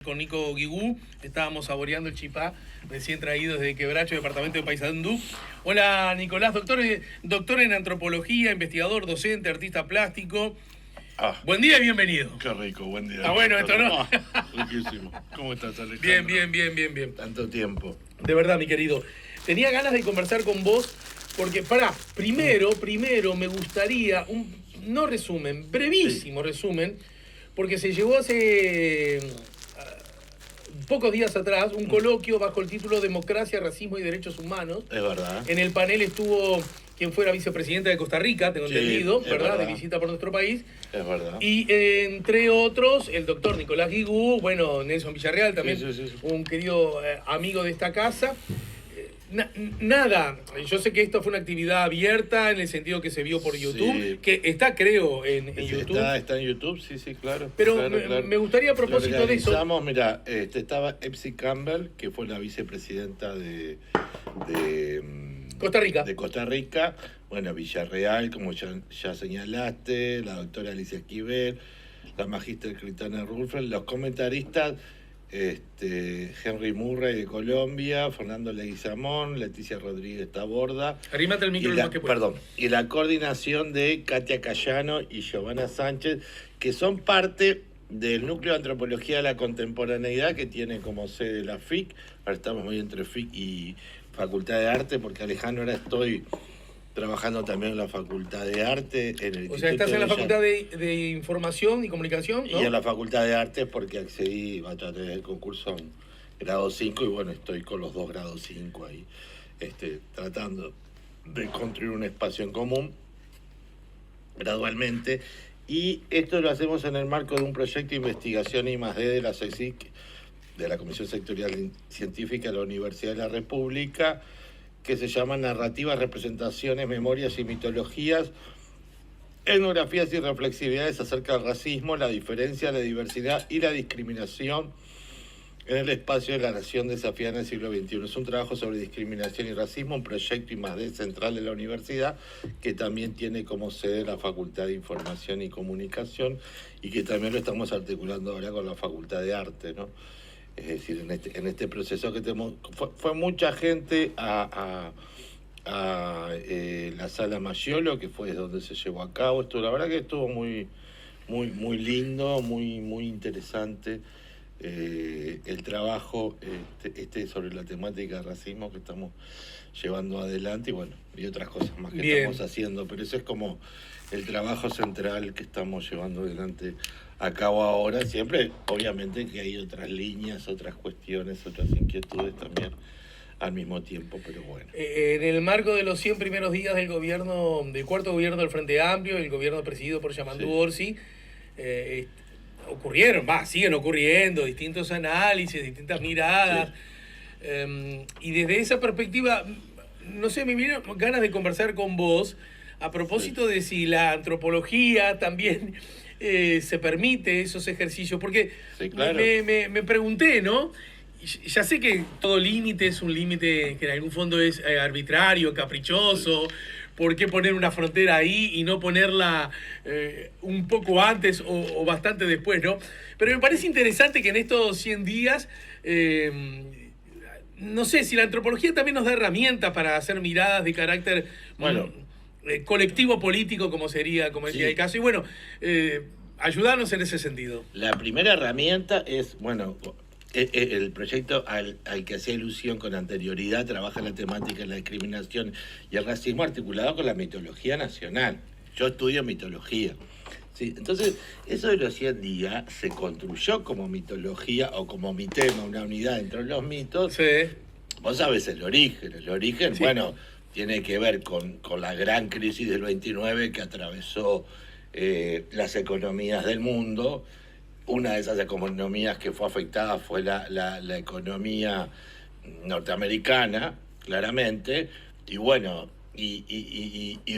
Con Nico Guigú, estábamos saboreando el chipá recién traído desde Quebracho, departamento de Paysandú. Hola Nicolás, doctor en antropología, investigador, docente, artista plástico. Buen día y bienvenido. Qué rico, buen día. Bueno, esto no. Riquísimo. ¿Cómo estás, Alejandro? Bien. Tanto tiempo. De verdad, mi querido. Tenía ganas de conversar con vos porque, primero me gustaría no resumen, brevísimo resumen, porque se llevó hace pocos días atrás un coloquio bajo el título Democracia, Racismo y Derechos Humanos. Es verdad. En el panel estuvo quien fuera vicepresidenta de Costa Rica, tengo entendido, ¿verdad? De visita por nuestro país. Es verdad. Y entre otros, el doctor Nicolás Guigú, Nelson Villarreal también, Sí. un querido amigo de esta casa. Nada, yo sé que esto fue una actividad abierta en el sentido que se vio por YouTube, que está, creo, en YouTube. Está en YouTube, sí, claro. Pero claro. Me gustaría a propósito de eso. Mira, estaba Epsi Campbell, que fue la vicepresidenta de Costa Rica. De Costa Rica. Bueno, Villarreal, como ya señalaste, la doctora Alicia Esquivel, la magíster Critana Rulfel, los comentaristas. Henry Murray de Colombia, Fernando Leguizamón, Leticia Rodríguez Taborda. Arrímate el micro más que puedas. Perdón. Y la coordinación de Katia Cayano y Giovanna Sánchez, que son parte del Núcleo de Antropología de la Contemporaneidad, que tiene como sede la FIC. Ahora estamos muy entre FIC y Facultad de Arte, porque Alejandro, ahora estoy trabajando también en la Facultad de Arte. O sea, estás en la Facultad de Información y Comunicación, ¿no? Y en la Facultad de Arte porque accedí a través del concurso en grado 5 y bueno, estoy con los 2 grados 5 ahí, tratando de construir un espacio en común gradualmente. Y esto lo hacemos en el marco de un proyecto de investigación I+D de la CSIC, de la Comisión Sectorial Científica de la Universidad de la República, que se llama Narrativas, Representaciones, Memorias y Mitologías, etnografías y reflexividades acerca del racismo, la diferencia, la diversidad y la discriminación en el espacio de la nación desafiada en el siglo XXI. Es un trabajo sobre discriminación y racismo, un proyecto I+D central de la universidad, que también tiene como sede la Facultad de Información y Comunicación y que también lo estamos articulando ahora con la Facultad de Arte, ¿no? Es decir, en este proceso que tenemos, fue mucha gente a la Sala Mayolo, que fue donde se llevó a cabo esto. La verdad que estuvo muy lindo, muy interesante el trabajo sobre la temática de racismo que estamos llevando adelante y otras cosas más que estamos haciendo, pero eso es como el trabajo central que estamos llevando adelante a cabo ahora. Siempre, obviamente, que hay otras líneas, otras cuestiones, otras inquietudes también al mismo tiempo, pero bueno. En el marco de los 100 primeros días del cuarto gobierno del Frente Amplio, el gobierno presidido por Yamandu Orsi, siguen ocurriendo distintos análisis, distintas miradas, y desde esa perspectiva, no sé, me vinieron ganas de conversar con vos a propósito de si la antropología también se permite esos ejercicios, porque claro. me pregunté, ¿no? Ya sé que todo límite es un límite que en algún fondo es arbitrario, caprichoso. ¿Por qué poner una frontera ahí y no ponerla un poco antes o bastante después, ¿no? Pero me parece interesante que en estos 100 días, no sé, si la antropología también nos da herramientas para hacer miradas de carácter colectivo político, como sería el caso. Y ayudarnos en ese sentido. La primera herramienta es, el proyecto al que hacía ilusión con anterioridad trabaja la temática de la discriminación y el racismo articulado con la mitología nacional. Yo estudio mitología. ¿Sí? Entonces, eso de los 100 días se construyó como mitología o como mitema, una unidad entre los mitos. Sí. Vos sabés el origen. El origen, sí, tiene que ver con la gran crisis del 29 que atravesó las economías del mundo. Una de esas economías que fue afectada fue la economía norteamericana, claramente, y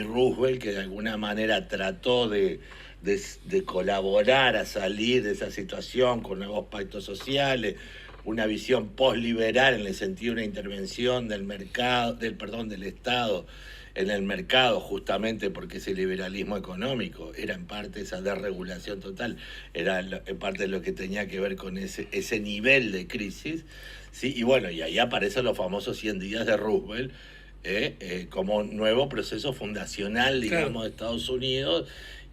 Roosevelt, que de alguna manera trató de colaborar a salir de esa situación con nuevos pactos sociales, una visión posliberal en el sentido de una intervención del Estado en el mercado, justamente porque ese liberalismo económico era en parte esa desregulación total, era en parte lo que tenía que ver con ese nivel de crisis, ¿sí? Y bueno, y ahí aparecen los famosos 100 días de Roosevelt, como un nuevo proceso fundacional, digamos, Claro. de Estados Unidos,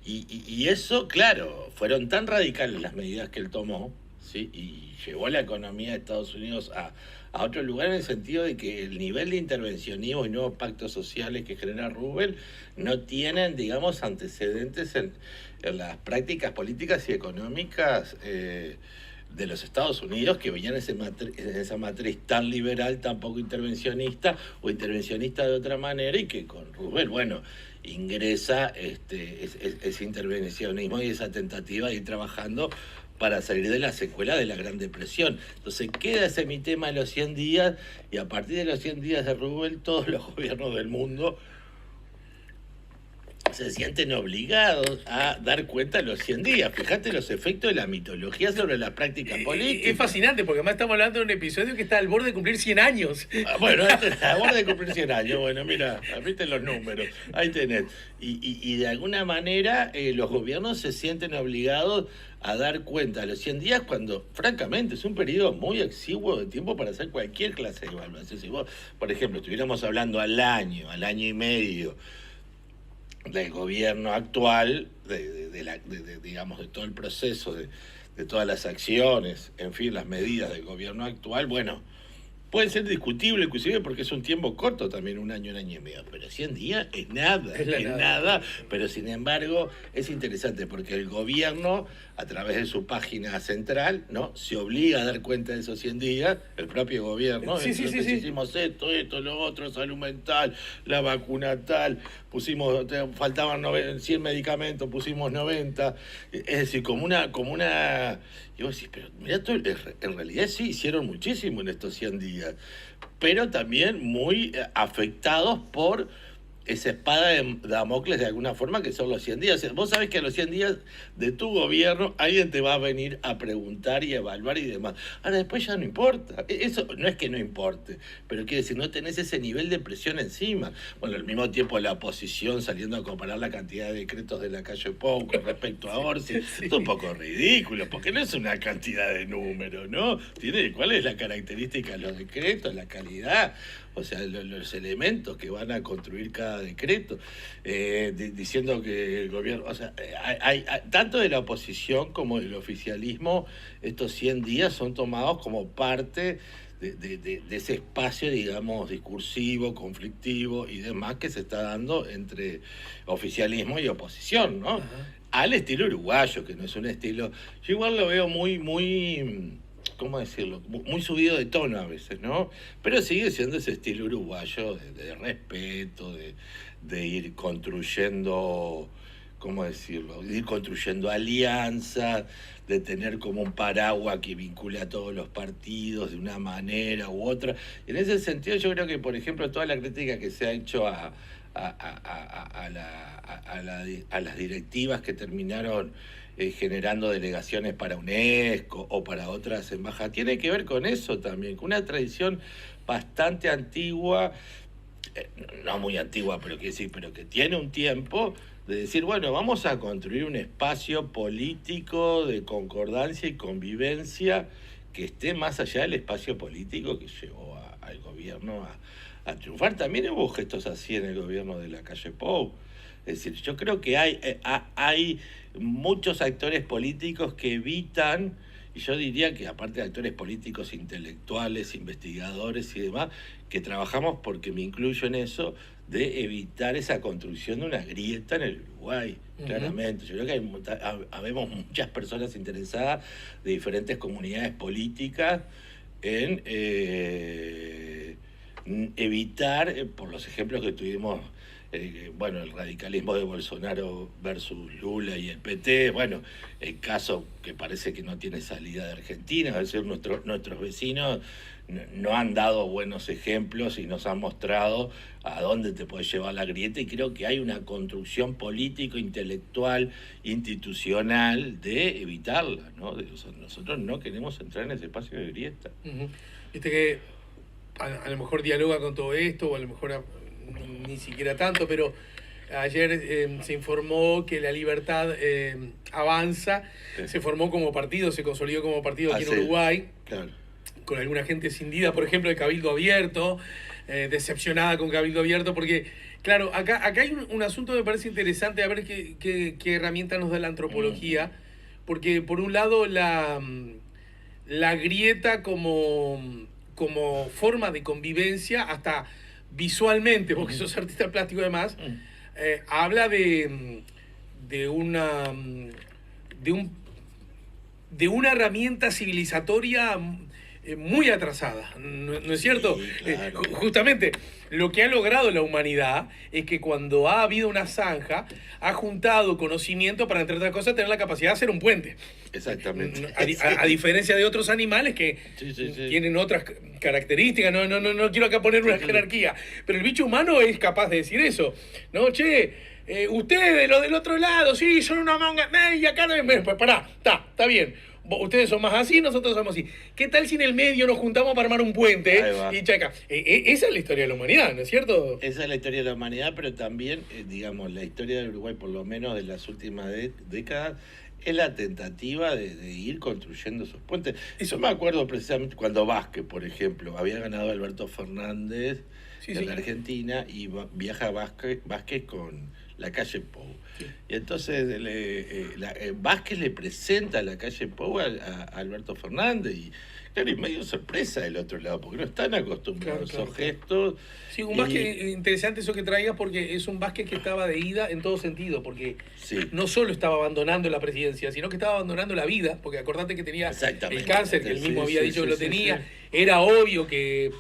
y eso, claro, fueron tan radicales las medidas que él tomó, ¿sí? Y llevó a la economía de Estados Unidos a otro lugar, en el sentido de que el nivel de intervencionismo y nuevos pactos sociales que genera Roosevelt no tienen, digamos, antecedentes en las prácticas políticas y económicas de los Estados Unidos, que venían en esa matriz tan liberal, tan poco intervencionista, o intervencionista de otra manera, y que con Roosevelt, bueno, ingresa ese intervencionismo y esa tentativa de ir trabajando para salir de la secuela de la Gran Depresión. Entonces queda ese mi tema de los 100 días, y a partir de los 100 días de Roosevelt, todos los gobiernos del mundo se sienten obligados a dar cuenta de los 100 días. Fíjate los efectos de la mitología sobre las prácticas políticas. Es fascinante, porque además estamos hablando de un episodio que está al borde de cumplir 100 años. Bueno, a borde de cumplir 100 años. Bueno, mira, viste los números. Ahí tenés. Y de alguna manera los gobiernos se sienten obligados a dar cuenta de los 100 días, cuando, francamente, es un periodo muy exiguo de tiempo para hacer cualquier clase de evaluación. Si vos, por ejemplo, estuviéramos hablando al año y medio del gobierno actual, digamos, de todo el proceso, de todas las acciones, en fin, las medidas del gobierno actual, bueno, puede ser discutible, inclusive porque es un tiempo corto también, un año y medio, pero 100 días es nada, es nada, pero sin embargo es interesante porque el gobierno, a través de su página central, ¿no?, se obliga a dar cuenta de esos 100 días, el propio gobierno, Sí. hicimos esto, lo otro, salud mental, la vacuna tal, faltaban 100 medicamentos, pusimos 90, es decir, como una y vos decís, pero mirá, en realidad sí hicieron muchísimo en estos 100 días, pero también muy afectados por esa espada de Damocles, de alguna forma, que son los 100 días. O sea, vos sabés que a los 100 días de tu gobierno alguien te va a venir a preguntar y a evaluar y demás. Ahora, después ya no importa. Eso no es que no importe, pero quiere decir, no tenés ese nivel de presión encima. Bueno, al mismo tiempo la oposición saliendo a comparar la cantidad de decretos de la calle Pou con respecto a Orsi, es un poco ridículo, porque no es una cantidad de números, ¿no? ¿Cuál es la característica de los decretos, la calidad? O sea, los elementos que van a construir cada decreto, diciendo que el gobierno, o sea, hay tanto de la oposición como del oficialismo, estos 100 días son tomados como parte de ese espacio, digamos, discursivo, conflictivo y demás que se está dando entre oficialismo y oposición, ¿no? Ajá. Al estilo uruguayo, que no es un estilo, yo igual lo veo muy, ¿cómo decirlo?, muy subido de tono a veces, ¿no? Pero sigue siendo ese estilo uruguayo de respeto, de ir construyendo, ¿cómo decirlo?, de ir construyendo alianzas, de tener como un paraguas que vincule a todos los partidos de una manera u otra. En ese sentido, yo creo que, por ejemplo, toda la crítica que se ha hecho a las directivas que terminaron generando delegaciones para UNESCO o para otras embajadas, tiene que ver con eso también, con una tradición bastante antigua, no muy antigua, pero que tiene un tiempo, de decir, bueno, vamos a construir un espacio político de concordancia y convivencia que esté más allá del espacio político que llevó al gobierno a triunfar. También hubo gestos así en el gobierno de la calle Pou. Es decir, yo creo que hay muchos actores políticos que evitan, y yo diría que aparte de actores políticos, intelectuales, investigadores y demás, que trabajamos, porque me incluyo en eso, de evitar esa construcción de una grieta en el Uruguay, claramente. Yo creo que habemos muchas personas interesadas de diferentes comunidades políticas en evitar, por los ejemplos que tuvimos, bueno, el radicalismo de Bolsonaro versus Lula y el PT, bueno, el caso que parece que no tiene salida de Argentina, es decir, nuestros vecinos no han dado buenos ejemplos y nos han mostrado a dónde te puede llevar la grieta, y creo que hay una construcción político, intelectual, institucional de evitarla, ¿no? Nosotros no queremos entrar en ese espacio de grieta. Viste que a lo mejor dialoga con todo esto, o a lo mejor ni siquiera tanto, pero ayer se informó que La Libertad Avanza, se formó como partido, se consolidó como partido aquí en Uruguay, claro, con alguna gente cindida, por ejemplo, de Cabildo Abierto, decepcionada con Cabildo Abierto, porque, claro, acá hay un asunto que me parece interesante, a ver qué herramienta nos da la antropología, porque por un lado la grieta como forma de convivencia, hasta visualmente, porque sos artista plástico además, habla de una herramienta civilizatoria muy atrasada, ¿no es cierto? Sí, claro. Justamente lo que ha logrado la humanidad es que cuando ha habido una zanja, ha juntado conocimiento para, entre otras cosas, tener la capacidad de hacer un puente. Exactamente. A diferencia de otros animales que tienen otras características, no quiero acá poner una jerarquía, pero el bicho humano es capaz de decir eso, ¿no? Che, ustedes, los del otro lado, sí, son una manga, y acá no, pues pará, está bien. Ustedes son más así, nosotros somos así. ¿Qué tal si en el medio nos juntamos para armar un puente? Y chaca. Esa es la historia de la humanidad, ¿no es cierto? Esa es la historia de la humanidad, pero también, digamos, la historia del Uruguay, por lo menos de las últimas décadas, es la tentativa de ir construyendo esos puentes. Yo me acuerdo precisamente cuando Vázquez, por ejemplo, había ganado Alberto Fernández en la Argentina y viaja Vázquez con la calle Pou. Sí. Y entonces Vázquez le presenta a la calle Pou a Alberto Fernández y claro, y medio sorpresa del otro lado, porque no están acostumbrados a esos gestos. Sí, un Vázquez interesante eso que traigas, porque es un Vázquez que estaba de ida en todo sentido, porque no solo estaba abandonando la presidencia, sino que estaba abandonando la vida, porque acordate que tenía el cáncer, que él mismo había dicho que lo tenía, era obvio que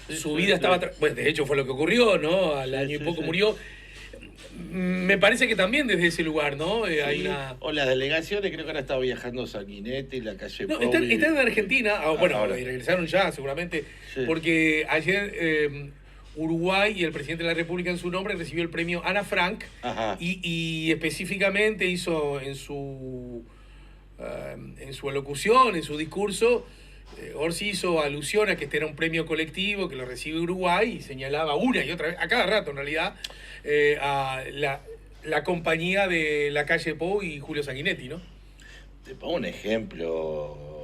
su vida estaba... Bueno, de hecho fue lo que ocurrió, ¿no? Al año y poco murió. Me parece que también desde ese lugar, ¿no? Hay una... O las delegaciones, creo que ahora estado viajando Sanguinetti, la calle No, están en Argentina, bueno, y regresaron ya seguramente, porque ayer Uruguay y el presidente de la República en su nombre recibió el premio Ana Frank y específicamente hizo en su alocución, en su discurso, Orsi hizo alusión a que este era un premio colectivo que lo recibe Uruguay y señalaba una y otra vez, a cada rato en realidad, a la compañía de la calle Pou y Julio Sanguinetti, ¿no? Te pongo un ejemplo.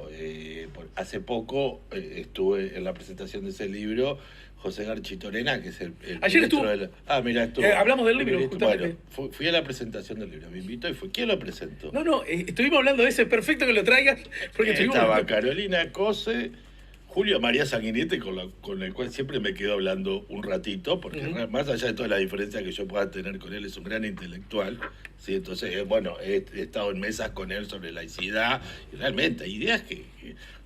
Hace poco estuve en la presentación de ese libro, José Garchitorena, que es el ayer estuvo. Mira, estuvo. Hablamos del libro, justamente. Bueno, fui a la presentación del libro, me invitó y fue. ¿Quién lo presentó? Estuvimos hablando de ese, perfecto que lo traigas. Porque estaba Carolina Cose, Julio María Sanguinetti, con el cual siempre me quedo hablando un ratito, porque más allá de toda la diferencia que yo pueda tener con él, es un gran intelectual. ¿Sí? Entonces, bueno, he estado en mesas con él sobre laicidad, y realmente hay ideas que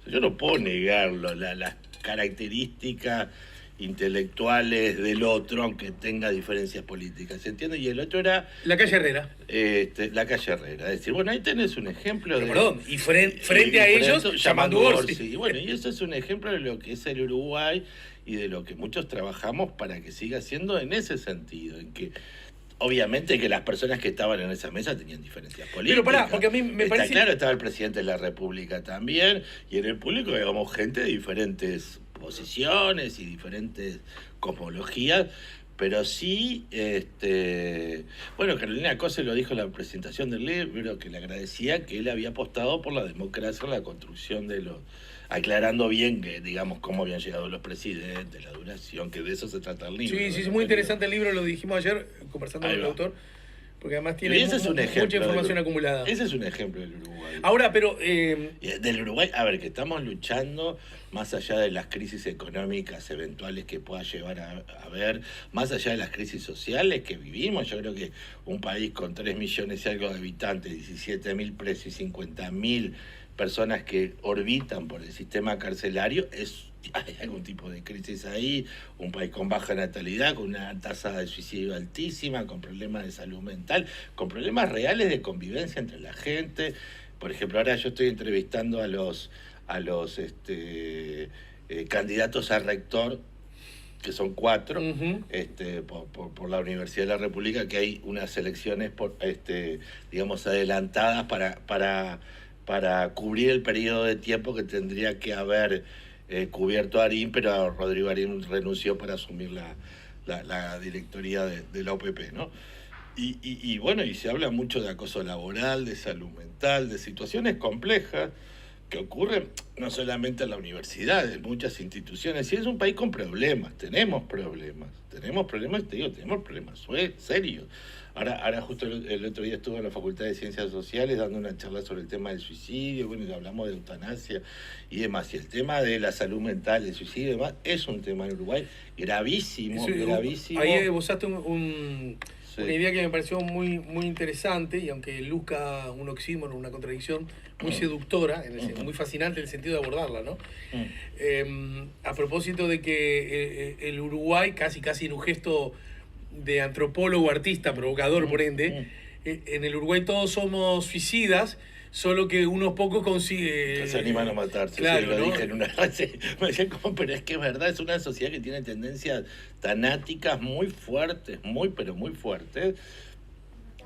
yo no puedo negarlo, las características intelectuales del otro, aunque tenga diferencias políticas, ¿se entiende? Y el otro era... La calle Herrera. La calle Herrera. Es decir, bueno, ahí tenés un ejemplo y frente a ellos, llamando Orsi. Y bueno, y eso es un ejemplo de lo que es el Uruguay y de lo que muchos trabajamos para que siga siendo en ese sentido, en que... Obviamente que las personas que estaban en esa mesa tenían diferencias políticas. Pero porque a mí me parece... Claro, estaba el presidente de la República también, y en el público digamos gente de diferentes posiciones y diferentes cosmologías, pero sí, bueno, Carolina Cose lo dijo en la presentación del libro, que le agradecía que él había apostado por la democracia en la construcción de los... aclarando bien que, digamos, cómo habían llegado los presidentes, la duración, que de eso se trata el libro. Sí, es muy interesante el libro, lo dijimos ayer, conversando con el autor, porque además tiene mucha información acumulada. Ese es un ejemplo del Uruguay. Ahora, pero... del Uruguay, a ver, que estamos luchando más allá de las crisis económicas eventuales que pueda llevar a haber, más allá de las crisis sociales que vivimos. Yo creo que un país con 3 millones y algo de habitantes, 17.000 presos y 50.000 personas que orbitan por el sistema carcelario, hay algún tipo de crisis ahí, un país con baja natalidad, con una tasa de suicidio altísima, con problemas de salud mental, con problemas reales de convivencia entre la gente. Por ejemplo, ahora yo estoy entrevistando a los candidatos a rector, que son 4, por la Universidad de la República, que hay unas elecciones digamos adelantadas para cubrir el periodo de tiempo que tendría que haber cubierto Arín, pero Rodrigo Arín renunció para asumir la directoría de la OPP, ¿no? Y bueno, y se habla mucho de acoso laboral, de salud mental, de situaciones complejas que ocurren no solamente en la universidad, en muchas instituciones. Y es un país con problemas, tenemos problemas, te digo, tenemos problemas serios. Ahora justo el otro día estuve en la Facultad de Ciencias Sociales dando una charla sobre el tema del suicidio, bueno, y hablamos de eutanasia y demás. Y el tema de la salud mental, el suicidio y demás, es un tema en Uruguay gravísimo, gravísimo. Ahí esbozaste una idea que me pareció muy, muy interesante, y aunque luzca un oxímoron, una contradicción, muy seductora, muy fascinante en el sentido de abordarla, ¿no? A propósito de que el Uruguay, casi en un gesto de antropólogo, artista, provocador, por ende, en el Uruguay todos somos suicidas, solo que unos pocos consiguen... Se animan a matarse, claro, sí, lo ¿no? dije en una frase. Me decían, ¿cómo? Pero es que es verdad, es una sociedad que tiene tendencias tanáticas muy fuertes, pero muy fuertes.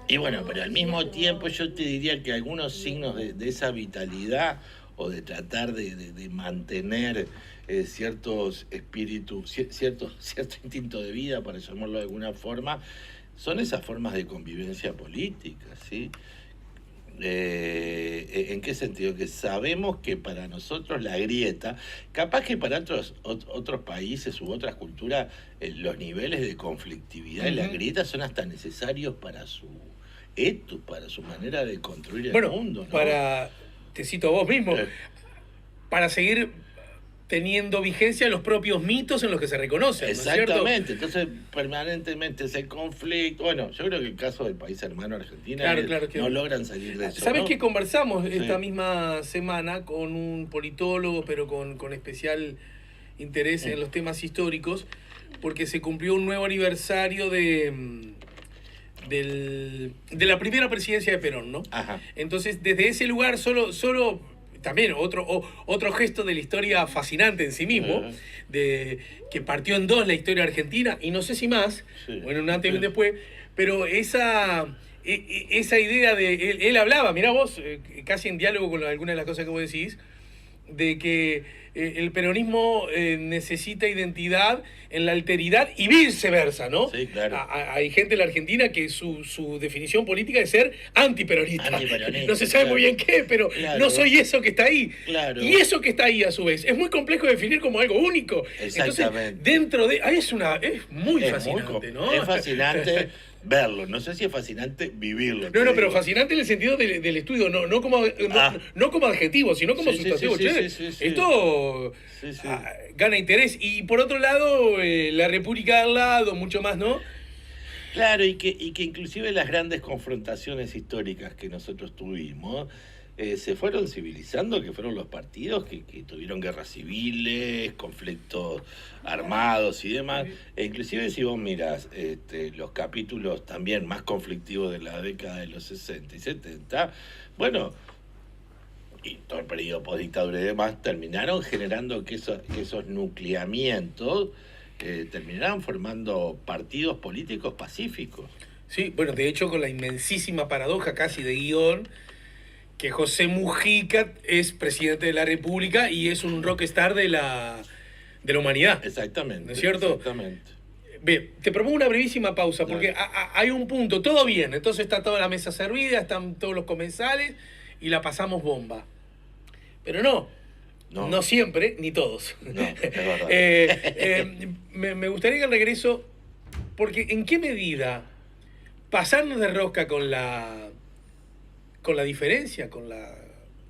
Y bueno, pero al mismo tiempo yo te diría que algunos signos de esa vitalidad o de tratar de mantener ciertos espíritus, cierto instinto de vida, para llamarlo de alguna forma, son esas formas de convivencia política, ¿sí? ¿En qué sentido? Que sabemos que para nosotros la grieta, capaz que para otros países u otras culturas, los niveles de conflictividad y las grietas son hasta necesarios para su etos, para su manera de construir el mundo, ¿no? Te cito a vos mismo, para seguir teniendo vigencia los propios mitos en los que se reconocen, ¿no es cierto? Exactamente, entonces permanentemente ese conflicto. Bueno, yo creo que el caso del país hermano Argentina no logran salir de eso. ¿Sabés ¿no? que conversamos esta misma semana con un politólogo, pero con especial interés en los temas históricos, porque se cumplió un nuevo aniversario de la primera presidencia de Perón, ¿no? Ajá. Entonces, desde ese lugar solo también otro gesto de la historia fascinante en sí mismo, de que partió en dos la historia argentina, y no sé si más, bueno, un antes y un después, pero esa idea de... Él hablaba, mirá vos, casi en diálogo con algunas de las cosas que vos decís, de que el peronismo necesita identidad en la alteridad y viceversa, ¿no? Sí, claro. Hay gente en la Argentina que su definición política es ser antiperonista. No se sabe muy bien qué, pero no soy eso que está ahí. Claro. Y eso que está ahí, a su vez, es muy complejo de definir como algo único. Exactamente. Entonces, dentro de... es muy fascinante, ¿no? Es fascinante verlo, no sé si es fascinante vivirlo. No, pero fascinante en el sentido del estudio, no como adjetivo, sino como sustantivo. Esto gana interés. Y por otro lado, la República al lado, mucho más, ¿no? Claro, y que inclusive las grandes confrontaciones históricas que nosotros tuvimos se fueron civilizando, que fueron los partidos que tuvieron guerras civiles, conflictos armados y demás. E inclusive si vos mirás los capítulos también más conflictivos de la década de los 60 y 70, bueno, y todo el periodo postdictadura y demás, terminaron generando que esos nucleamientos terminaron formando partidos políticos pacíficos. Sí, bueno, de hecho con la inmensísima paradoja casi de guión, que José Mujica es presidente de la República y es un rockstar de la humanidad. Exactamente. ¿No es cierto? Exactamente. Bien, te propongo una brevísima pausa, porque hay un punto, todo bien, entonces está toda la mesa servida, están todos los comensales y la pasamos bomba. Pero no siempre, ni todos. No, es verdad. Me gustaría que al regreso, porque ¿en qué medida pasarnos de rosca con la diferencia, con la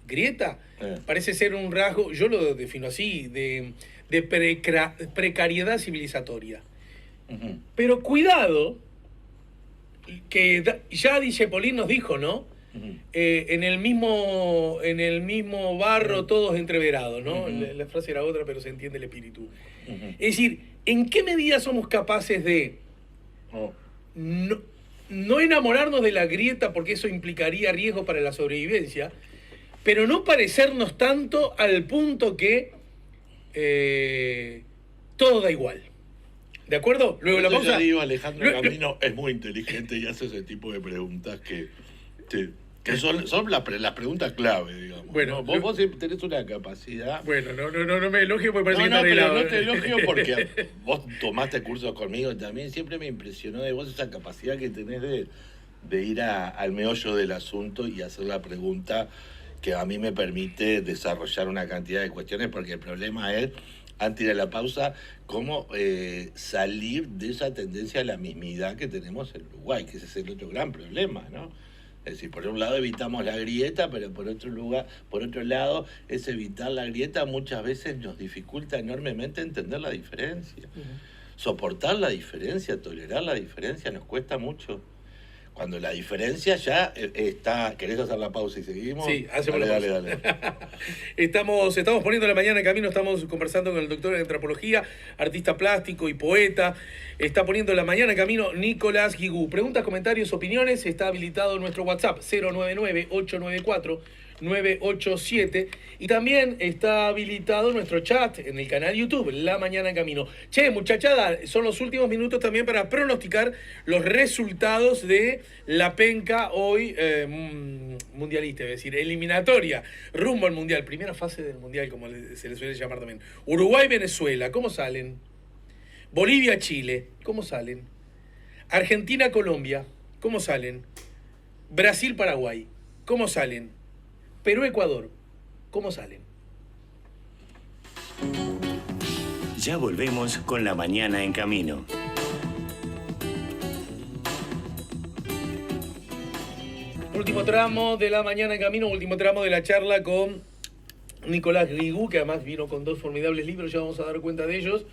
grieta, parece ser un rasgo, yo lo defino así, de precariedad civilizatoria? Uh-huh. Pero cuidado, que ya Dijsselbloem nos dijo, ¿no? Uh-huh. En el mismo barro todos entreverados, ¿no? Uh-huh. La frase era otra, pero se entiende el espíritu. Uh-huh. Es decir, ¿en qué medida somos capaces de no enamorarnos de la grieta, porque eso implicaría riesgo para la sobrevivencia, pero no parecernos tanto al punto que todo da igual? ¿De acuerdo? Luego la pausa. Ya digo, Alejandro Camino es muy inteligente y hace ese tipo de preguntas que Que son las preguntas clave, digamos. Bueno, ¿no? Vos tenés una capacidad. Bueno, no me elogies porque parece No, que no, está pero arreglado. no te elogio porque vos tomaste cursos conmigo también. Siempre me impresionó de vos esa capacidad que tenés de ir al meollo del asunto y hacer la pregunta que a mí me permite desarrollar una cantidad de cuestiones, porque el problema es, antes de la pausa, cómo salir de esa tendencia a la mismidad que tenemos en Uruguay, que ese es el otro gran problema, ¿no? Es decir, por un lado evitamos la grieta, pero por otro lado, ese evitar la grieta muchas veces nos dificulta enormemente entender la diferencia. Soportar la diferencia, tolerar la diferencia, nos cuesta mucho. Cuando la diferencia ya está... ¿Querés hacer la pausa y seguimos? Sí, hacemos la pausa. Dale. Estamos poniendo la mañana en camino, estamos conversando con el doctor en antropología, artista plástico y poeta. Está poniendo la mañana en camino Nicolás Guigú. Preguntas, comentarios, opiniones. Está habilitado nuestro WhatsApp 099-894-987. Y también está habilitado nuestro chat en el canal YouTube, La Mañana en Camino. Che, muchachada, son los últimos minutos también para pronosticar los resultados de la penca hoy mundialista, es decir, eliminatoria, rumbo al Mundial. Primera fase del Mundial, como se le suele llamar también. Uruguay-Venezuela, ¿cómo salen? Bolivia-Chile, ¿cómo salen? Argentina-Colombia, ¿cómo salen? Brasil-Paraguay, ¿cómo salen? Perú-Ecuador, ¿cómo salen? Ya volvemos con La Mañana en Camino. Último tramo de La Mañana en Camino, último tramo de la charla con Nicolás Guigú, que además vino con 2 formidables libros, ya vamos a dar cuenta de ellos.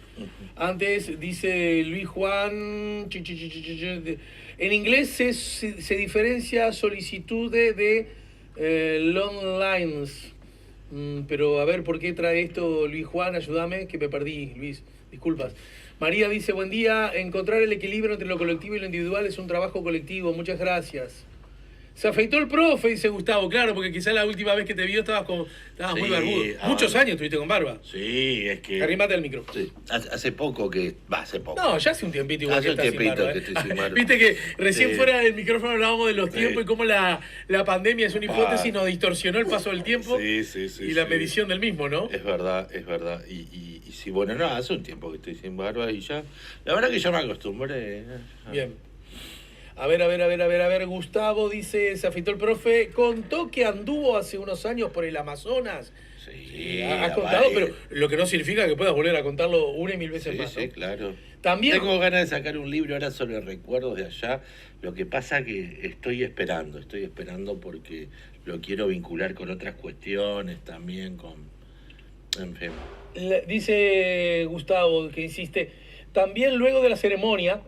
Antes dice Luis Juan, en inglés se diferencia solicitud de long lines. Pero a ver, ¿por qué trae esto Luis Juan? Ayúdame, que me perdí, Luis, disculpas. María dice, buen día, encontrar el equilibrio entre lo colectivo y lo individual es un trabajo colectivo, muchas gracias. Se afeitó el profe, dice Gustavo, claro, porque quizás la última vez que te vio estabas Sí, muy barbudo. Muchos años estuviste con barba. Sí, es que... Arrimate al micro. Sí, hace poco que... hace poco. No, ya hace un tiempito igual Hace que un estás sin tiempito barba. que estoy sin barba. Viste que recién Sí. fuera del micrófono hablábamos de los tiempos y cómo la pandemia es una hipótesis, nos distorsionó el paso del tiempo Sí, y la sí. medición del mismo, ¿no? Es verdad. Y sí, bueno, no, hace un tiempo que estoy sin barba y ya... La verdad que ya me acostumbré. Bien. A ver, Gustavo dice, se afeitó el profe, contó que anduvo hace unos años por el Amazonas. Sí, Has contado, pero lo que no significa que puedas volver a contarlo una y mil veces más, ¿no? Sí, claro. También... Tengo ganas de sacar un libro ahora sobre recuerdos de allá. Lo que pasa que estoy esperando porque lo quiero vincular con otras cuestiones también, en fin. Dice Gustavo, que insiste, también luego de la ceremonia,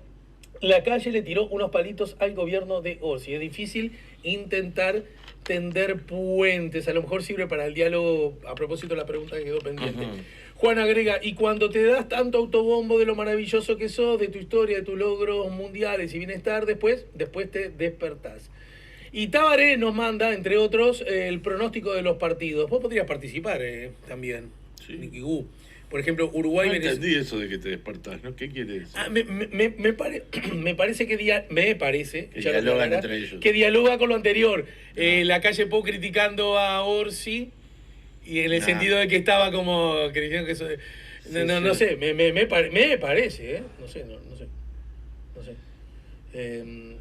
la calle le tiró unos palitos al gobierno de Orsi. Es difícil intentar tender puentes, a lo mejor sirve para el diálogo, a propósito de la pregunta que quedó pendiente. Juan agrega, y cuando te das tanto autobombo de lo maravilloso que sos, de tu historia, de tus logros mundiales y bienestar, después te despertás. Y Tabaré nos manda, entre otros, el pronóstico de los partidos. Vos podrías participar también, Sí. Guigú. Por ejemplo, Uruguay... No entendí eso de que te despertás, ¿no? ¿Qué quiere decir? Me parece que ya lo dialogan aclarará, entre ellos. que dialoga con lo anterior. La calle Pou criticando a Orsi y en el sentido de que estaba como creyendo que eso... No sé, me parece, ¿eh? No sé.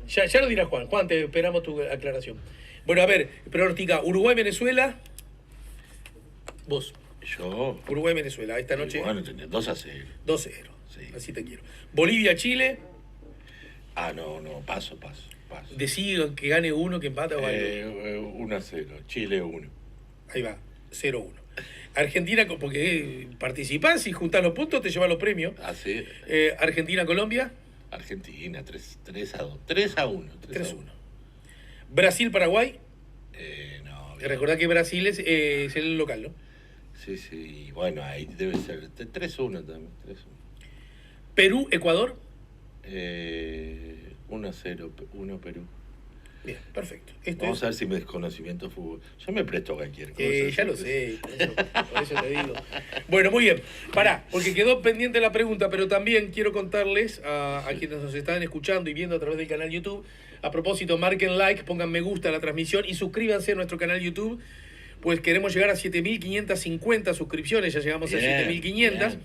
Ya lo dirá Juan. Juan, te esperamos tu aclaración. Bueno, a ver, pronostica Uruguay-Venezuela. Vos. Yo... Uruguay-Venezuela, esta noche. Bueno, tenés 2-0. 2-0. Sí. Así te quiero. Bolivia-Chile. No, paso. Decí que gane uno, que empata o algo. 1-0. Chile 1. Ahí va, 0-1. Argentina, porque participás y juntás los puntos, te llevas los premios. Así. Argentina-Colombia. Argentina, 3-2. 3-1. 3-1. Brasil-Paraguay. No. Recordá que Brasil es el local, ¿no? Sí. Bueno, ahí debe ser 3-1 también. 3-1. Perú-Ecuador. 1-0. 1 Perú. Bien, perfecto. Esto Vamos es... a ver si me desconocimiento de fútbol. Yo me presto a cualquier cosa. ya lo sé, por eso te digo. Bueno, muy bien. Pará, porque quedó pendiente la pregunta, pero también quiero contarles a quienes nos están escuchando y viendo a través del canal YouTube. A propósito, marquen like, pongan me gusta a la transmisión y suscríbanse a nuestro canal YouTube. Pues queremos llegar a 7.550 suscripciones, ya llegamos a 7.500.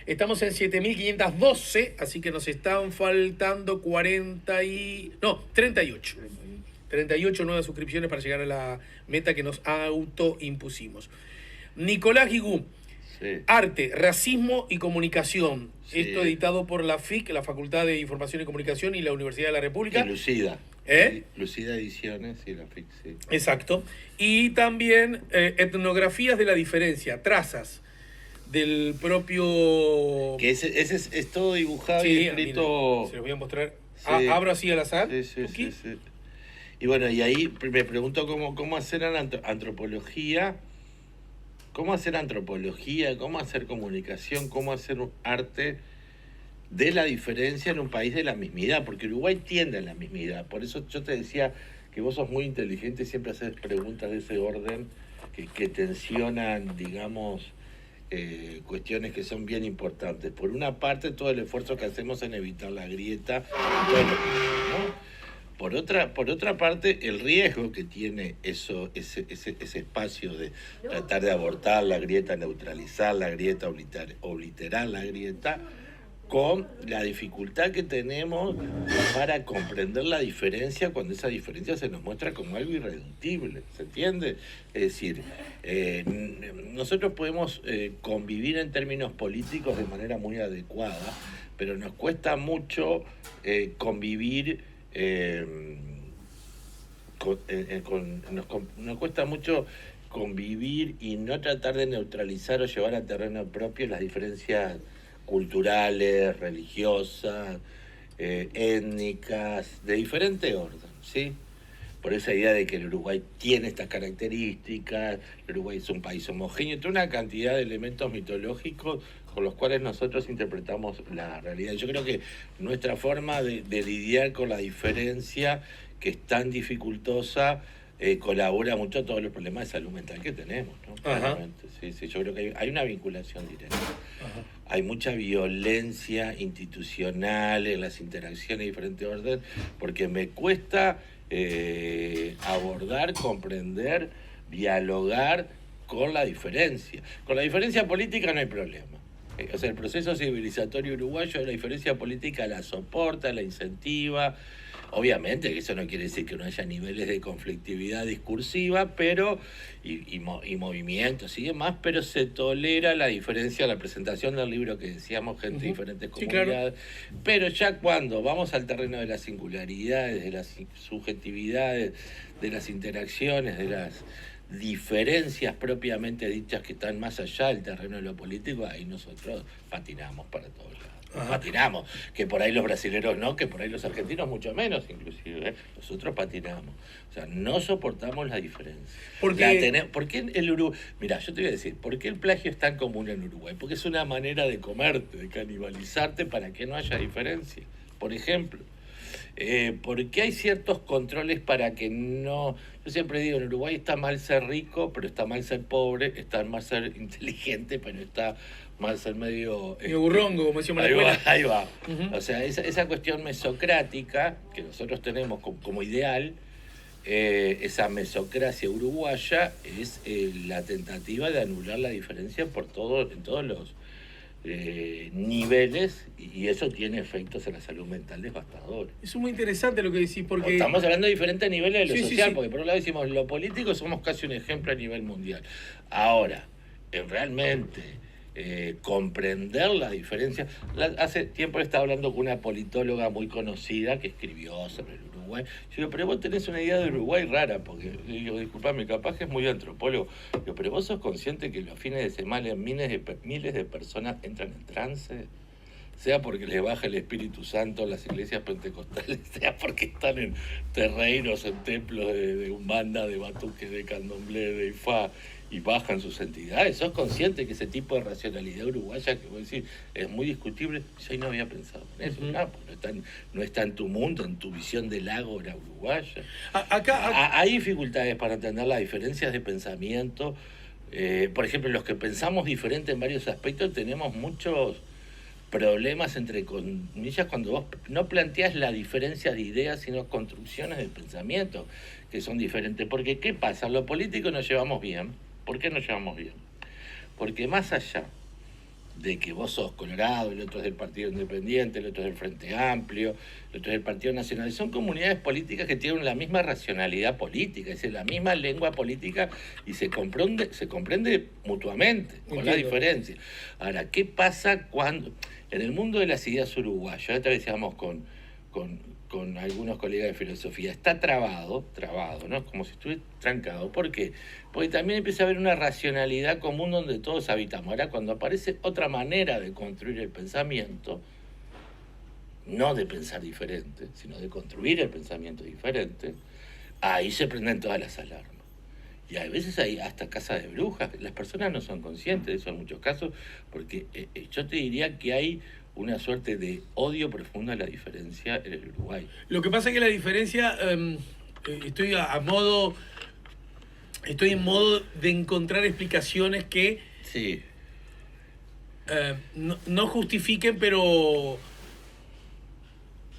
Estamos en 7.512, así que nos están faltando 38. 38 nuevas suscripciones para llegar a la meta que nos autoimpusimos. Nicolás Guigú, Sí. Arte, Racismo y Comunicación. Sí. Esto editado por la FIC, la Facultad de Información y Comunicación y la Universidad de la República. Y Lucida. ¿Eh? Lucida Ediciones y la FIC, sí. Exacto. Y también Etnografías de la Diferencia, trazas del propio... Que ese es todo dibujado y Sí, escrito. mira, se los voy a mostrar. Sí. Abro así al azar. Sí. Tuki. Y bueno, y ahí me pregunto cómo hacer antropología, cómo hacer comunicación, cómo hacer un arte de la diferencia en un país de la mismidad, porque Uruguay tiende a la mismidad. Por eso yo te decía que vos sos muy inteligente y siempre haces preguntas de ese orden que tensionan, digamos, cuestiones que son bien importantes. Por una parte, todo el esfuerzo que hacemos en evitar la grieta, todo lo que, ¿no? Por otra parte, el riesgo que tiene ese espacio de tratar de abortar la grieta, neutralizar la grieta, obliterar la grieta, con la dificultad que tenemos para comprender la diferencia cuando esa diferencia se nos muestra como algo irreductible, ¿se entiende? Es decir, nosotros podemos convivir en términos políticos de manera muy adecuada, pero nos cuesta mucho convivir, nos cuesta mucho convivir y no tratar de neutralizar o llevar a terreno propio las diferencias culturales, religiosas, étnicas, de diferente orden, ¿sí? Por esa idea de que el Uruguay tiene estas características, el Uruguay es un país homogéneo, toda una cantidad de elementos mitológicos con los cuales nosotros interpretamos la realidad. Yo creo que nuestra forma de lidiar con la diferencia, que es tan dificultosa, colabora mucho a todos los problemas de salud mental que tenemos, ¿no? Claramente, sí, yo creo que hay una vinculación directa. Ajá. Hay mucha violencia institucional en las interacciones de diferente orden, porque me cuesta abordar, comprender, dialogar con la diferencia. Con la diferencia política no hay problema. O sea, el proceso civilizatorio uruguayo, la diferencia política la soporta, la incentiva. Obviamente que eso no quiere decir que no haya niveles de conflictividad discursiva, pero y movimientos y demás, pero se tolera la diferencia, la presentación del libro que decíamos, gente de diferentes comunidades. Sí, claro. Pero ya cuando vamos al terreno de las singularidades, de las subjetividades, de las interacciones, de las diferencias propiamente dichas que están más allá del terreno de lo político, ahí nosotros patinamos para todos lados. Patinamos, que por ahí los brasileños no, que por ahí los argentinos mucho menos inclusive, nosotros patinamos, o sea, no soportamos la diferencia. ¿Por qué el Uruguay? Mirá, yo te voy a decir, ¿por qué el plagio es tan común en Uruguay? Porque es una manera de comerte, de canibalizarte para que no haya diferencia. Por ejemplo, ¿por qué hay ciertos controles para que no? Yo siempre digo, en Uruguay está mal ser rico, pero está mal ser pobre, está mal ser inteligente, pero está mal ser medio burrongo, como decíamos en la escuela. Ahí va. O sea, esa cuestión mesocrática que nosotros tenemos como ideal, esa mesocracia uruguaya, es la tentativa de anular la diferencia en todos los niveles, y eso tiene efectos en la salud mental devastadores. Eso es muy interesante lo que decís, porque estamos hablando de diferentes niveles de lo social, sí. Porque por un lado decimos lo político, somos casi un ejemplo a nivel mundial. Ahora, realmente comprender la diferencia. Hace tiempo estaba hablando con una politóloga muy conocida que escribió sobre el Uruguay. Yo digo, pero vos tenés una idea de Uruguay rara, porque digo, disculpame, capaz que es muy antropólogo. Digo, pero vos sos consciente que los fines de semana miles de personas entran en trance. sea porque les baja el Espíritu Santo en las iglesias pentecostales, sea porque están en terreinos, en templos de Umbanda, de Batuque, de Candomblé, de Ifá, y bajan sus entidades. ¿Sos consciente que ese tipo de racionalidad uruguaya, que vos decís, es muy discutible? Yo ahí no había pensado en eso, porque no está en tu mundo, en tu visión del ágora uruguaya. Hay dificultades para entender las diferencias de pensamiento. Por ejemplo, los que pensamos diferente en varios aspectos tenemos muchos problemas, entre comillas, cuando vos no planteás la diferencia de ideas, sino construcciones de pensamiento que son diferentes. Porque, ¿qué pasa? Lo político nos llevamos bien. ¿Por qué nos llevamos bien? Porque más allá de que vos sos Colorado, el otro es del Partido Independiente, el otro es del Frente Amplio, el otro es del Partido Nacional, son comunidades políticas que tienen la misma racionalidad política, es decir, la misma lengua política, y se comprende mutuamente, con la diferencia. Ahora, ¿qué pasa cuando en el mundo de las ideas uruguayas, otra vez decíamos con algunos colegas de filosofía, está trabado, ¿no? Como si estuviera trancado. ¿Por qué? Porque también empieza a haber una racionalidad común donde todos habitamos. Ahora, cuando aparece otra manera de construir el pensamiento, no de pensar diferente, sino de construir el pensamiento diferente, ahí se prenden todas las alarmas. Y a veces hay hasta casa de brujas. Las personas no son conscientes de eso en muchos casos, porque yo te diría que hay una suerte de odio profundo a la diferencia en el Uruguay. Lo que pasa es que la diferencia, estoy en modo de encontrar explicaciones que sí. No justifiquen, pero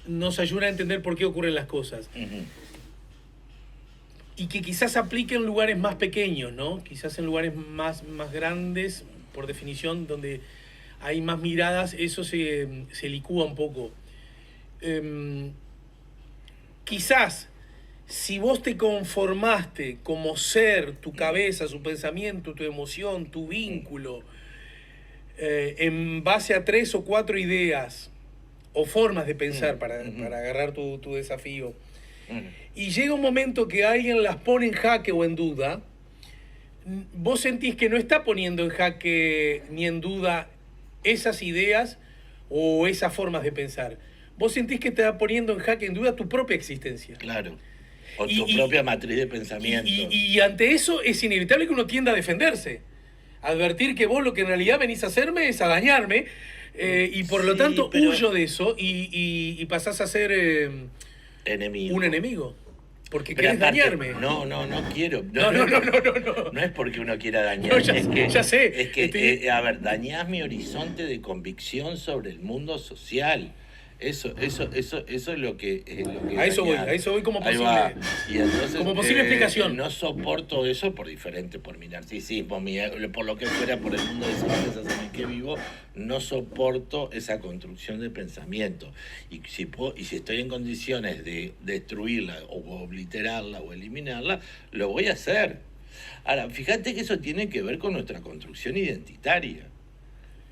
nos ayudan a entender por qué ocurren las cosas. Uh-huh. Y que quizás apliquen en lugares más pequeños, ¿no? Quizás en lugares más grandes, por definición, donde hay más miradas, eso se licúa un poco. Quizás, si vos te conformaste como ser, tu cabeza, su pensamiento, tu emoción, tu vínculo, en base a 3 o 4 ideas o formas de pensar para agarrar tu desafío, y llega un momento que alguien las pone en jaque o en duda, vos sentís que no está poniendo en jaque ni en duda esas ideas o esas formas de pensar. Vos sentís que te está poniendo en jaque, en duda, tu propia existencia. Claro. O tu propia matriz de pensamiento. Y ante eso es inevitable que uno tienda a defenderse. Advertir que vos lo que en realidad venís a hacerme es a dañarme, y por lo tanto huyo de eso y pasás a ser enemigo. Un enemigo. Porque querés dañarme. No quiero. No. No es porque uno quiera dañar. No, ya sé. Es que, a ver, dañás mi horizonte de convicción sobre el mundo social. Eso es lo que a eso voy como posible. Y entonces, como posible explicación. No soporto eso por mi narcisismo, por lo que fuera, por el mundo de certezas en el que vivo, no soporto esa construcción de pensamiento. Y si estoy en condiciones de destruirla o obliterarla o eliminarla, lo voy a hacer. Ahora, fíjate que eso tiene que ver con nuestra construcción identitaria.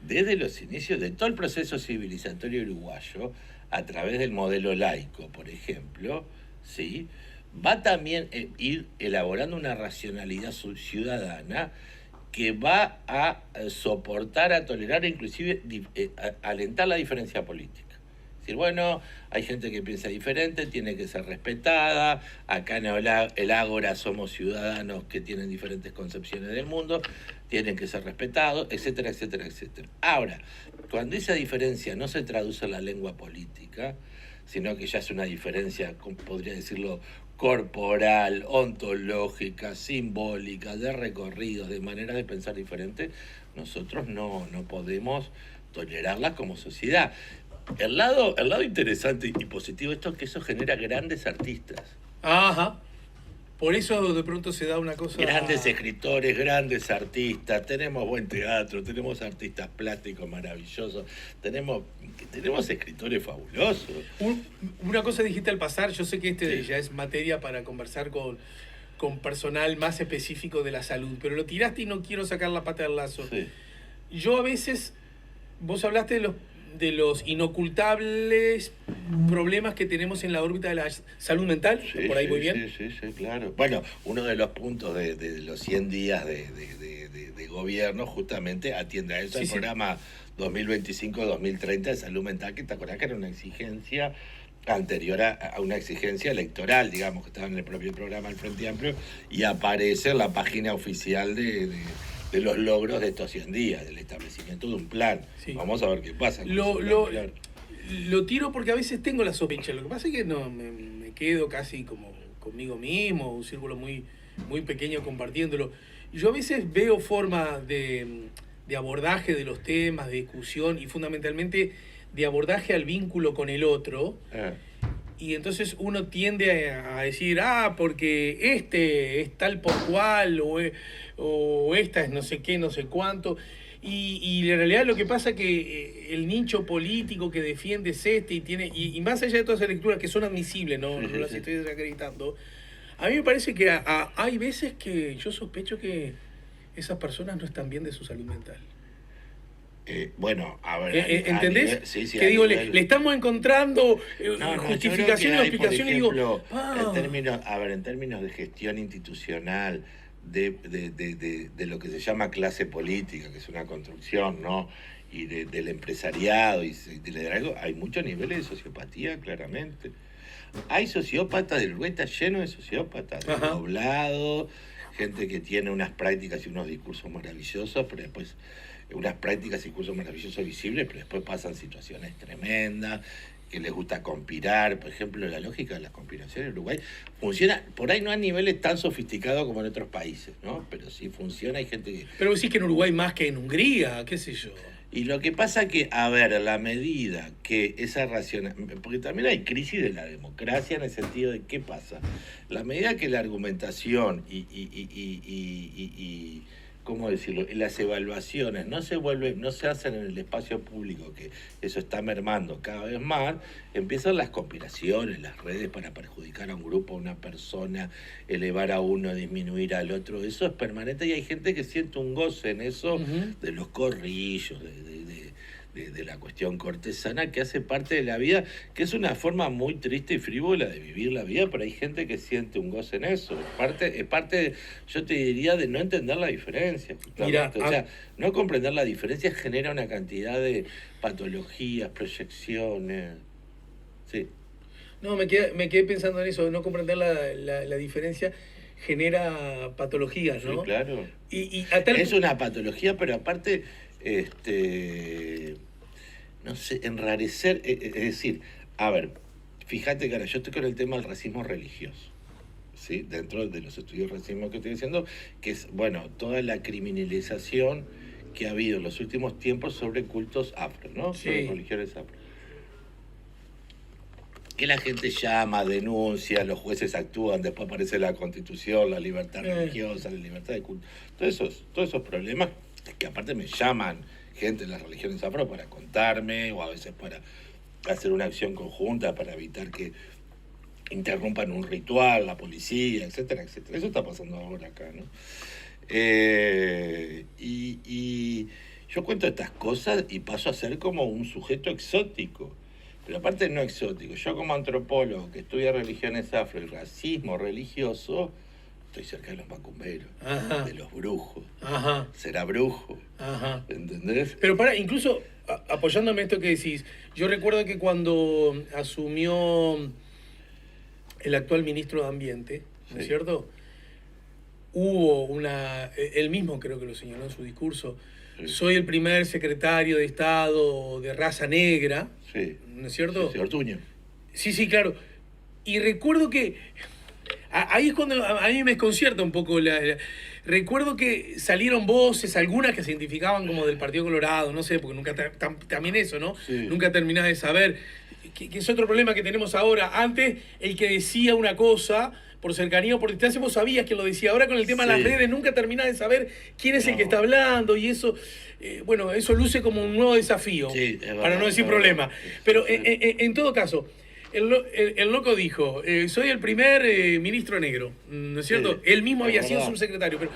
Desde los inicios de todo el proceso civilizatorio uruguayo, a través del modelo laico, por ejemplo, ¿sí?, va también ir elaborando una racionalidad ciudadana que va a soportar, a tolerar e inclusive alentar la diferencia política. Es decir, bueno, hay gente que piensa diferente, tiene que ser respetada, acá en el Ágora somos ciudadanos que tienen diferentes concepciones del mundo, tienen que ser respetados, etcétera, etcétera, etcétera. Ahora, cuando esa diferencia no se traduce en la lengua política, sino que ya es una diferencia, podría decirlo, corporal, ontológica, simbólica, de recorridos, de maneras de pensar diferentes, nosotros no podemos tolerarlas como sociedad. El lado interesante y positivo de esto es que eso genera grandes artistas. Ajá. Por eso de pronto se da una cosa... Grandes escritores, grandes artistas, tenemos buen teatro, tenemos artistas plásticos maravillosos, tenemos escritores fabulosos. Una cosa dijiste al pasar, yo sé que ya es materia para conversar con personal más específico de la salud, pero lo tiraste y no quiero sacar la pata del lazo. Sí. Yo a veces, vos hablaste de los inocultables problemas que tenemos en la órbita de la salud mental. Sí, ¿Por ahí sí, muy bien? Sí, claro. Bueno, uno de los puntos de los 100 días de gobierno justamente atiende a eso, Sí, el sí. programa 2025-2030 de salud mental, que te acordás que era una exigencia anterior a una exigencia electoral, digamos, que estaba en el propio programa del Frente Amplio, y aparece en la página oficial de los logros de estos 100 días, del establecimiento de un plan. Sí. Vamos a ver qué pasa. con Lo, ese lo, plan. lo tiro porque a veces tengo la sospecha. Lo que pasa es que no me quedo casi como conmigo mismo, un círculo muy, muy pequeño compartiéndolo. Yo a veces veo formas de abordaje de los temas, de discusión y fundamentalmente de abordaje al vínculo con el otro. Y entonces uno tiende a decir, porque este es tal por cual, o esta es no sé qué, no sé cuánto. Y en realidad lo que pasa es que el nicho político que defiende es este y más allá de todas esas lecturas que son admisibles, no las estoy desacreditando, a mí me parece que hay veces que yo sospecho que esas personas no están bien de su salud mental. Bueno, a ver. ¿Entendés? Sí, que digo, nivel... le estamos encontrando yo justificaciones o explicaciones y digo, en términos de gestión institucional, de lo que se llama clase política, que es una construcción, ¿no? Y del empresariado y del liderazgo, hay muchos niveles de sociopatía, claramente. Hay sociópatas, el Uruguay está lleno de sociópatas, doblados, gente que tiene unas prácticas y unos discursos maravillosos, pero después unas prácticas y discursos maravillosos visibles, pero después pasan situaciones tremendas, que les gusta conspirar. Por ejemplo, la lógica de las conspiraciones en Uruguay funciona, por ahí no a niveles tan sofisticados como en otros países, ¿no? Pero sí funciona, hay gente que... Pero vos decís que en Uruguay más que en Hungría, qué sé yo. Y lo que pasa que, a ver, la medida que esa porque también hay crisis de la democracia en el sentido de qué pasa. La medida que la argumentación y ¿cómo decirlo? Las evaluaciones no se hacen en el espacio público, que eso está mermando cada vez más, empiezan las conspiraciones, las redes para perjudicar a un grupo, a una persona, elevar a uno, disminuir al otro. Eso es permanente y hay gente que siente un goce en eso, de los corrillos, de la cuestión cortesana, que hace parte de la vida, que es una forma muy triste y frívola de vivir la vida, pero hay gente que siente un goce en eso. Es parte yo te diría, de no entender la diferencia. Mira, o sea, no comprender la diferencia genera una cantidad de patologías, proyecciones. Sí. No, me quedé pensando en eso, no comprender la diferencia genera patologías, ¿no? Sí, claro. Es una patología, pero aparte, no sé, enrarecer, es decir, a ver, fíjate que ahora yo estoy con el tema del racismo religioso, ¿sí? Dentro de los estudios de racismo que estoy haciendo, que es, bueno, toda la criminalización que ha habido en los últimos tiempos sobre cultos afro, ¿no? Sí. Sobre religiones afro. Que la gente llama, denuncia, los jueces actúan, después aparece la Constitución, la libertad religiosa, la libertad de culto. Todos esos problemas que aparte me llaman gente de las religiones afro para contarme, o a veces para hacer una acción conjunta para evitar que interrumpan un ritual, la policía, etcétera, etcétera. Eso está pasando ahora acá, ¿no? Y yo cuento estas cosas y paso a ser como un sujeto exótico. Pero aparte no exótico. Yo como antropólogo que estudia religiones afro y racismo religioso, estoy cerca de los macumberos, de los brujos. Será brujo. ¿Entendés? Pero incluso apoyándome en esto que decís, yo recuerdo que cuando asumió el actual ministro de Ambiente, ¿no es cierto? Hubo él mismo creo que lo señaló en su discurso, soy el primer secretario de Estado de raza negra, ¿no es cierto? Sí, Ortuño. Sí, claro. Y recuerdo que ahí es cuando a mí me desconcierta un poco recuerdo que salieron voces, algunas que se identificaban como del Partido Colorado, no sé, porque nunca también eso, ¿no? Sí. Nunca terminás de saber, que es otro problema que tenemos ahora. Antes, el que decía una cosa, por cercanía o por distancia, vos sabías que lo decía. Ahora con el tema de las redes nunca terminás de saber quién es el que está hablando y eso, bueno, eso luce como un nuevo desafío, para no decir problema. Pero en todo caso, el loco dijo, soy el primer ministro negro, ¿no es cierto? Él mismo había sido subsecretario, pero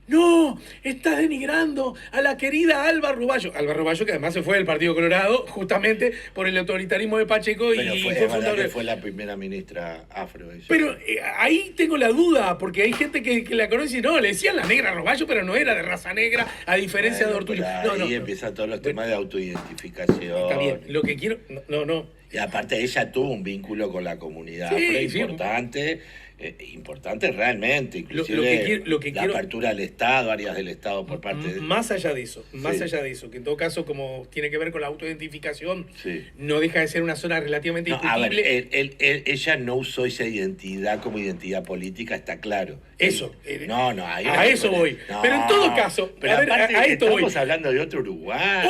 no, estás denigrando a la querida Alba Roballo. Alba Roballo, que además se fue del Partido Colorado, justamente por el autoritarismo de Pacheco Pero y fue, fue es verdad fundador. que fue la primera ministra afro. Ella. Pero ahí tengo la duda, porque hay gente que la conoce y no, le decían la negra Roballo, pero no era de raza negra, a diferencia de Ortuño. Ahí empiezan todos los temas de autoidentificación. Está bien, lo que quiero... No. Y aparte ella tuvo un vínculo con la comunidad afro importante. Importante realmente, inclusive lo que la quiero, apertura al Estado, áreas del Estado por parte de... Más allá de eso, que en todo caso, como tiene que ver con la autoidentificación, sí. no deja de ser una zona relativamente discutible. A ver, ella no usó esa identidad como identidad política, está claro. Eso. A eso voy. Pero en todo caso, pero a esto voy. Estamos hablando de otro Uruguay.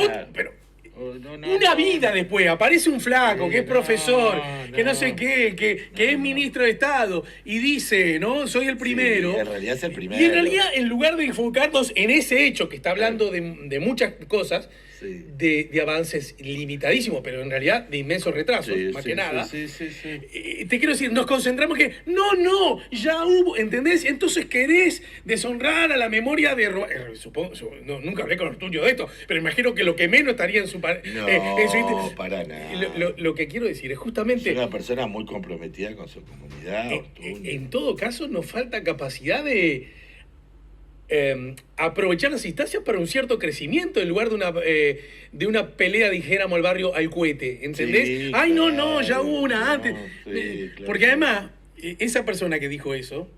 Una vida después, aparece un flaco que es profesor, que no sé qué, que es ministro de Estado y dice, ¿no? Soy el primero. Sí, en realidad es el primero. Y en realidad, en lugar de enfocarnos en ese hecho que está hablando de muchas cosas, de avances limitadísimos, pero en realidad de inmensos retrasos, más que nada. Te quiero decir, nos concentramos que, no, ya hubo, ¿entendés? Entonces querés deshonrar a la memoria de supongo, nunca hablé con Ortuño de esto, pero imagino que lo que menos estaría en su... No, para nada. Lo que quiero decir es justamente... Es una persona muy comprometida con su comunidad. En todo caso, nos falta capacidad de... aprovechar las instancias para un cierto crecimiento en lugar de una pelea, dijéramos, al barrio al cohete, ¿entendés? Sí, ay, claro, no, ya hubo una antes. Sí, claro. Porque además, esa persona que dijo eso,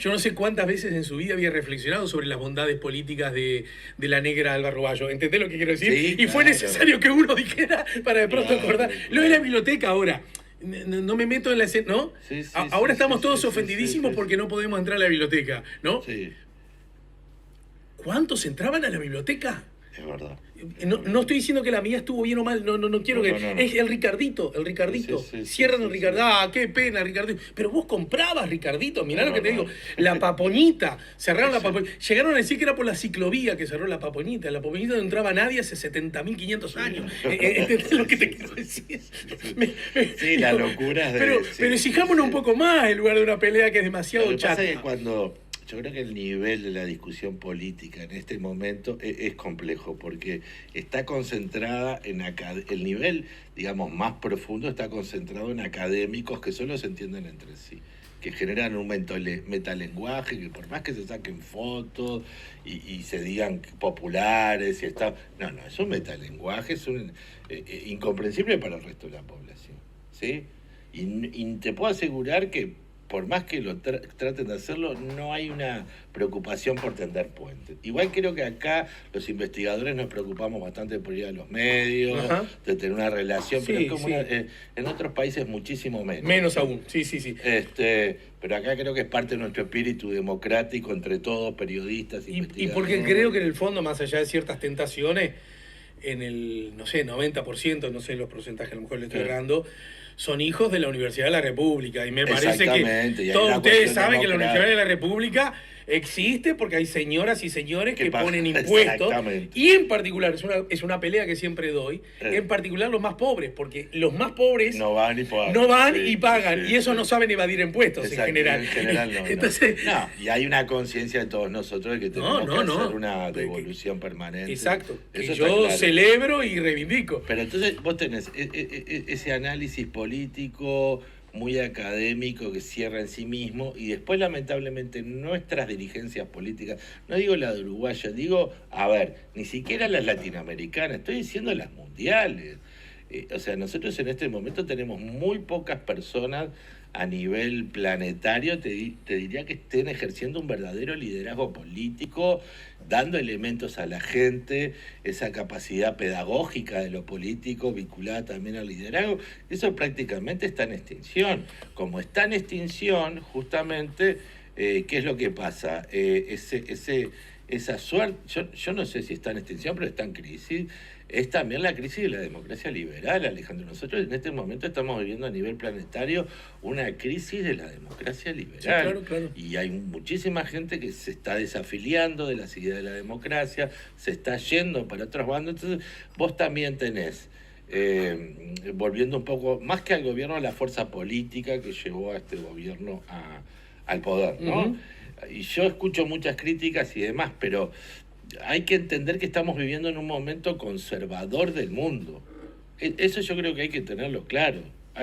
yo no sé cuántas veces en su vida había reflexionado sobre las bondades políticas de la negra Alba Roballo. ¿Entendés lo que quiero decir? Sí, y fue necesario que uno dijera para de pronto acordar. Lo de la biblioteca ahora. No me meto en la escena, ¿no? Ahora estamos todos ofendidísimos porque no podemos entrar a la biblioteca, ¿no? Sí. ¿Cuántos entraban a la biblioteca? Es verdad. No estoy diciendo que la mía estuvo bien o mal, no quiero que... No. Es el Ricardito. Cierran el Ricardito. Qué pena, Ricardito. Pero vos comprabas Ricardito, mirá lo que te digo. La Paponita, cerraron la Paponita. Llegaron a decir que era por la ciclovía que cerró la Paponita. La Paponita no entraba nadie hace 70.500 años. ¿Entendés lo que te quiero decir? Sí, la locura de... Pero exijámonos un poco más en lugar de una pelea que es demasiado Lo que pasa chata. es que cuando... Yo creo que el nivel de la discusión política en este momento es complejo porque está concentrada en el nivel, digamos, más profundo está concentrado en académicos que solo se entienden entre sí, que generan un metalenguaje, que por más que se saquen fotos y se digan populares y está, no, es un metalenguaje, es un incomprensible para el resto de la población, ¿sí? Y te puedo asegurar que por más que lo traten de hacerlo, no hay una preocupación por tender puentes. Igual creo que acá los investigadores nos preocupamos bastante por ir a los medios, de tener una relación, pero es como en otros países muchísimo menos. Menos aún, sí. Pero acá creo que es parte de nuestro espíritu democrático entre todos, periodistas, investigadores. Y porque creo que en el fondo, más allá de ciertas tentaciones, en el, 90%, no sé los porcentajes, a lo mejor le estoy errando, son hijos de la Universidad de la República. Y me parece que todos ustedes saben que la Universidad de la República existe porque hay señoras y señores que ponen impuestos. Y en particular, es una pelea que siempre doy, en particular los más pobres, porque los más pobres no van y pagan. Y pagan, y esos no saben evadir impuestos en general. Entonces, y hay una conciencia de todos nosotros de que tenemos que hacer una devolución permanente. Exacto, que yo celebro y reivindico. Pero entonces vos tenés ese análisis político muy académico que cierra en sí mismo y después lamentablemente nuestras dirigencias políticas, no digo la de uruguaya, digo, ni siquiera las latinoamericanas, estoy diciendo las mundiales. O sea, nosotros en este momento tenemos muy pocas personas a nivel planetario, te diría que estén ejerciendo un verdadero liderazgo político, dando elementos a la gente, esa capacidad pedagógica de lo político vinculada también al liderazgo, eso prácticamente está en extinción. Como está en extinción, justamente, ¿qué es lo que pasa? Esa suerte, yo no sé si está en extinción, pero está en crisis. Es también la crisis de la democracia liberal, Alejandro. Nosotros en este momento estamos viviendo a nivel planetario una crisis de la democracia liberal. Sí, claro. Y hay muchísima gente que se está desafiliando de las ideas de la democracia, se está yendo para otros bandos. Entonces, vos también tenés, volviendo un poco, más que al gobierno, a la fuerza política que llevó a este gobierno al poder, ¿no? y yo escucho muchas críticas y demás, pero hay que entender que estamos viviendo en un momento conservador del mundo. Eso yo creo que hay que tenerlo claro.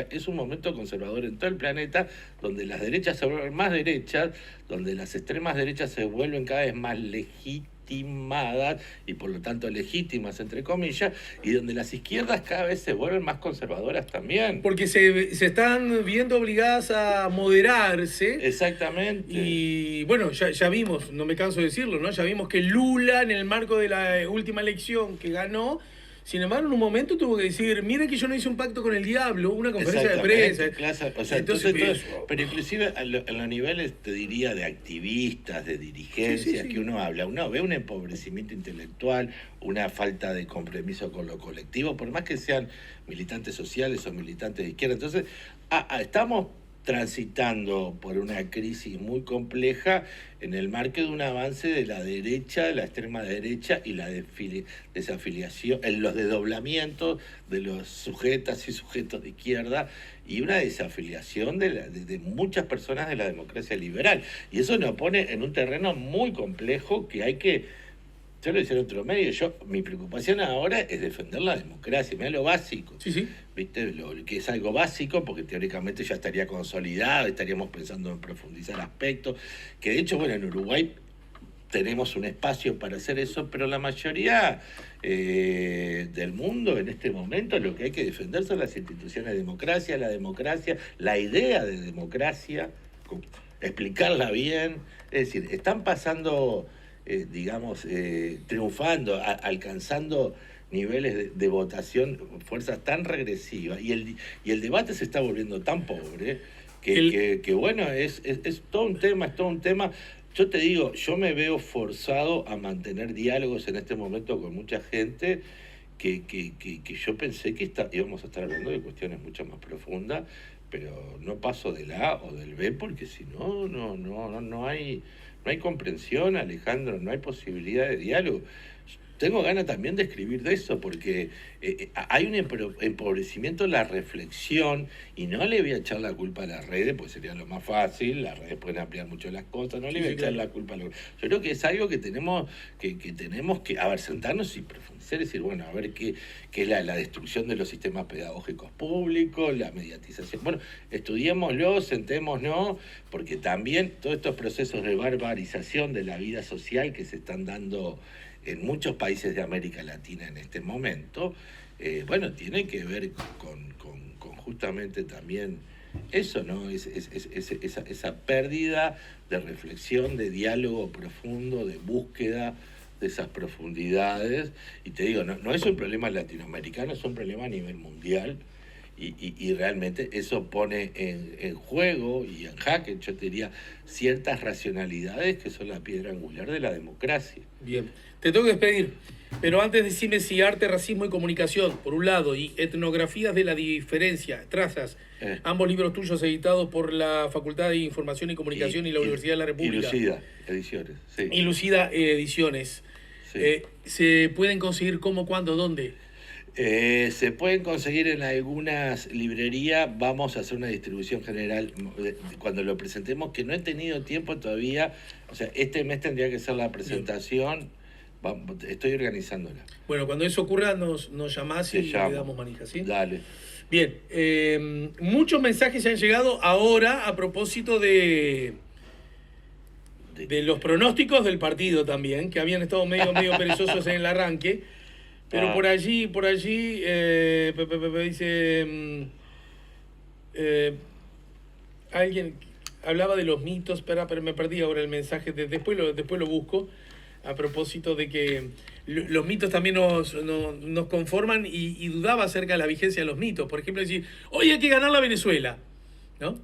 Es un momento conservador en todo el planeta, donde las derechas se vuelven más derechas, donde las extremas derechas se vuelven cada vez más legitimadas y por lo tanto legítimas, entre comillas, y donde las izquierdas cada vez se vuelven más conservadoras también. Porque se están viendo obligadas a moderarse. Exactamente. Y bueno, ya vimos, no me canso de decirlo, ¿no? Ya vimos que Lula, en el marco de la última elección que ganó, sin embargo, en un momento tuvo que decir, miren que yo no hice un pacto con el diablo, una conferencia de prensa. O sea, entonces pero inclusive en los niveles, te diría, de activistas, de dirigencias, que uno habla, uno ve un empobrecimiento intelectual, una falta de compromiso con lo colectivo, por más que sean militantes sociales o militantes de izquierda. Entonces, estamos transitando por una crisis muy compleja en el marco de un avance de la derecha, de la extrema derecha y la desafiliación, en los desdoblamientos de los sujetas y sujetos de izquierda y una desafiliación de muchas personas de la democracia liberal. Y eso nos pone en un terreno muy complejo que hay que... Yo lo decía en otro medio, mi preocupación ahora es defender la democracia, mirá lo básico. Sí. ¿Viste? Lo que es algo básico, porque teóricamente ya estaría consolidado, estaríamos pensando en profundizar aspectos, que de hecho, bueno, en Uruguay tenemos un espacio para hacer eso, pero la mayoría del mundo en este momento lo que hay que defender son las instituciones de democracia, la idea de democracia, explicarla bien, es decir, están pasando... triunfando, alcanzando niveles de votación, fuerzas tan regresivas, y el debate se está volviendo tan pobre que bueno, es todo un tema. Yo te digo, yo me veo forzado a mantener diálogos en este momento con mucha gente que yo pensé que íbamos a estar hablando de cuestiones mucho más profundas, pero no paso del A o del B, porque si no, no hay comprensión, Alejandro, no hay posibilidad de diálogo. Tengo ganas también de escribir de eso, porque hay un empobrecimiento en la reflexión, y no le voy a echar la culpa a las redes, porque sería lo más fácil, las redes pueden ampliar mucho las cosas, no le voy a echar la culpa a los... Yo creo que es algo que tenemos que a ver, sentarnos y profundizar, decir, bueno, a ver qué es la destrucción de los sistemas pedagógicos públicos, la mediatización. Bueno, estudiémoslo, sentémonos, porque también todos estos procesos de barbarización de la vida social que se están dando en muchos países de América Latina en este momento, bueno, tiene que ver con justamente también eso, ¿no? Esa pérdida de reflexión, de diálogo profundo, de búsqueda de esas profundidades. Y te digo, no es un problema latinoamericano, es un problema a nivel mundial. Y realmente eso pone en juego y en jaque, yo te diría, ciertas racionalidades que son la piedra angular de la democracia. Bien, te tengo que despedir, pero antes decime si arte, racismo y comunicación, por un lado, y etnografías de la diferencia, trazas, ambos libros tuyos editados por la Facultad de Información y Comunicación y la Universidad de la República. Y Lucida Ediciones, sí. Y Lucida Ediciones. Sí. ¿Se pueden conseguir cómo, cuándo, dónde? Se pueden conseguir en algunas librerías. Vamos a hacer una distribución general cuando lo presentemos, que no he tenido tiempo todavía. O sea, este mes tendría que ser la presentación. Estoy organizándola. Bueno, cuando eso ocurra nos llamás y le damos manija, ¿sí? Dale. Bien, muchos mensajes se han llegado ahora a propósito de los pronósticos del partido también, que habían estado medio perezosos en el arranque. Pero por allí dice alguien hablaba de los mitos, pero me perdí ahora el mensaje, después lo busco, a propósito de que los mitos también nos conforman y dudaba acerca de la vigencia de los mitos. Por ejemplo, decir, hoy hay que ganar la Venezuela, ¿no?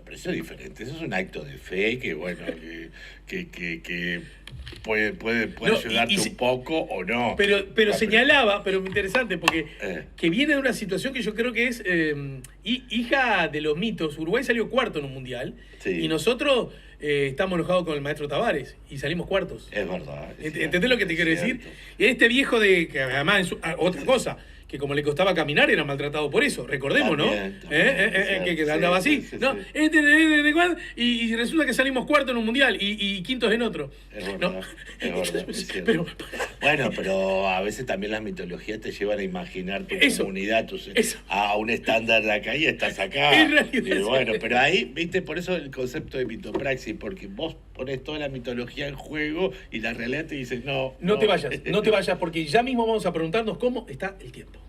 Pero eso es diferente, eso es un acto de fe que bueno, que puede ayudarte un poco o no. Pero señalaba, pero interesante, porque que viene de una situación que yo creo que es hija de los mitos. Uruguay salió cuarto en un mundial, y nosotros estamos enojados con el maestro Tavares y salimos cuartos. Es verdad. ¿Entendés lo que te quiero decir? Y este viejo que además, otra cosa, que como le costaba caminar era maltratado por eso, recordemos, También, ¿no? también, Que sí, andaba así, sí, ¿no? sí. Y resulta que salimos cuarto en un mundial y quintos en otro. Es ¿no? verdad, es verdad, es cierto. Pero, Bueno, pero a veces también las mitologías te llevan a imaginar tu Eso, comunidad, eso. a un estándar de acá y estás acá. En realidad, Y bueno, pero ahí, viste, por eso el concepto de mitopraxis, porque vos pones toda la mitología en juego y la realidad te dice, no. no te vayas, porque ya mismo vamos a preguntarnos cómo está el tiempo.